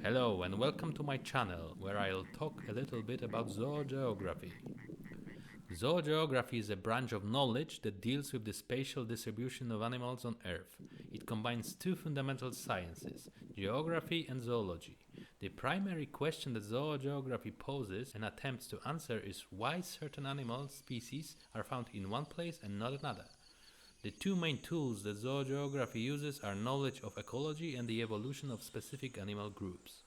Hello and welcome to my channel, where I'll talk a little bit about zoogeography. Zoogeography is a branch of knowledge that deals with the spatial distribution of animals on Earth. It combines two fundamental sciences, geography and zoology. The primary question that zoogeography poses and attempts to answer is why certain animal species are found in one place and not another. The two main tools that zoogeography uses are knowledge of ecology and the evolution of specific animal groups.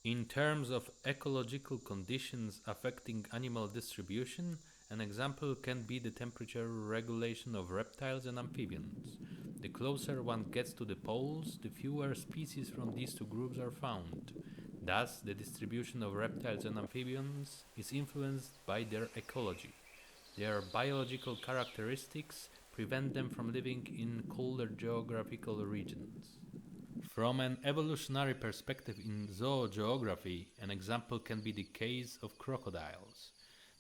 In terms of ecological conditions affecting animal distribution, an example can be the temperature regulation of reptiles and amphibians. The closer one gets to the poles, the fewer species from these two groups are found. Thus, the distribution of reptiles and amphibians is influenced by their ecology. Their biological characteristics prevent them from living in colder geographical regions. From an evolutionary perspective in zoogeography, an example can be the case of crocodiles.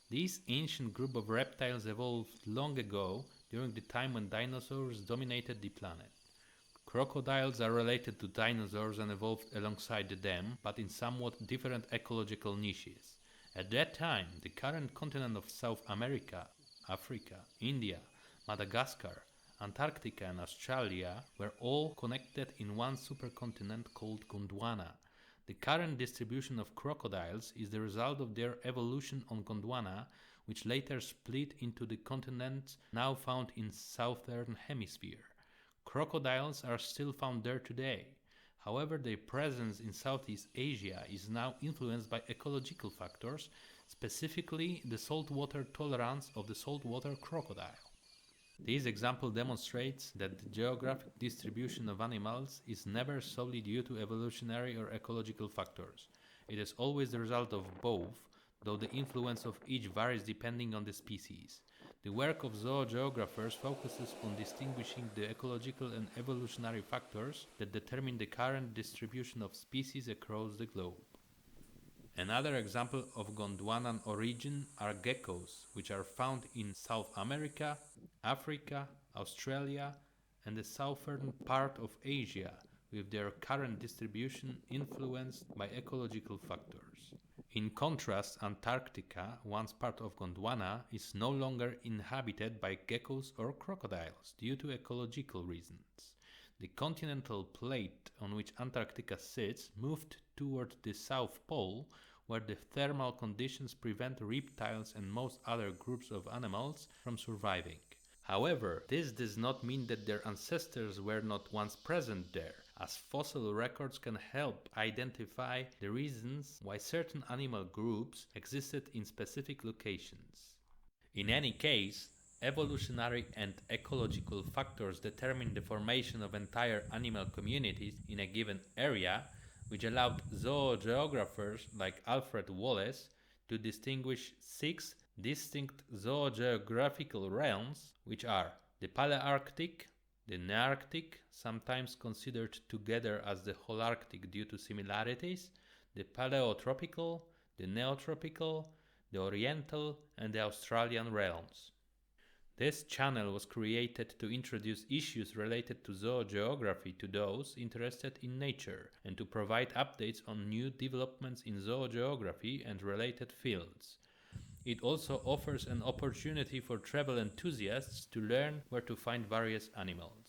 This ancient group of reptiles evolved long ago, during the time when dinosaurs dominated the planet. Crocodiles are related to dinosaurs and evolved alongside them, but in somewhat different ecological niches. At that time, the current continent of South America, Africa, India, Madagascar, Antarctica and Australia were all connected in one supercontinent called Gondwana. The current distribution of crocodiles is the result of their evolution on Gondwana, which later split into the continents now found in southern hemisphere. Crocodiles are still found there today. However, their presence in Southeast Asia is now influenced by ecological factors, specifically the saltwater tolerance of the saltwater crocodile. This example demonstrates that the geographic distribution of animals is never solely due to evolutionary or ecological factors. It is always the result of both, though the influence of each varies depending on the species. The work of zoogeographers focuses on distinguishing the ecological and evolutionary factors that determine the current distribution of species across the globe. Another example of Gondwanan origin are geckos, which are found in South America, Africa, Australia, and the southern part of Asia, with their current distribution influenced by ecological factors. In contrast, Antarctica, once part of Gondwana, is no longer inhabited by geckos or crocodiles due to ecological reasons. The continental plate on which Antarctica sits moved toward the South Pole, where the thermal conditions prevent reptiles and most other groups of animals from surviving. However, this does not mean that their ancestors were not once present there, as fossil records can help identify the reasons why certain animal groups existed in specific locations. In any case, evolutionary and ecological factors determine the formation of entire animal communities in a given area, which allowed zoogeographers like Alfred Wallace to distinguish 6 distinct zoogeographical realms, which are the Palearctic, the Nearctic, sometimes considered together as the Holarctic due to similarities, the Paleotropical, the Neotropical, the Oriental, and the Australian realms. This channel was created to introduce issues related to zoogeography to those interested in nature and to provide updates on new developments in zoogeography and related fields. It also offers an opportunity for travel enthusiasts to learn where to find various animals.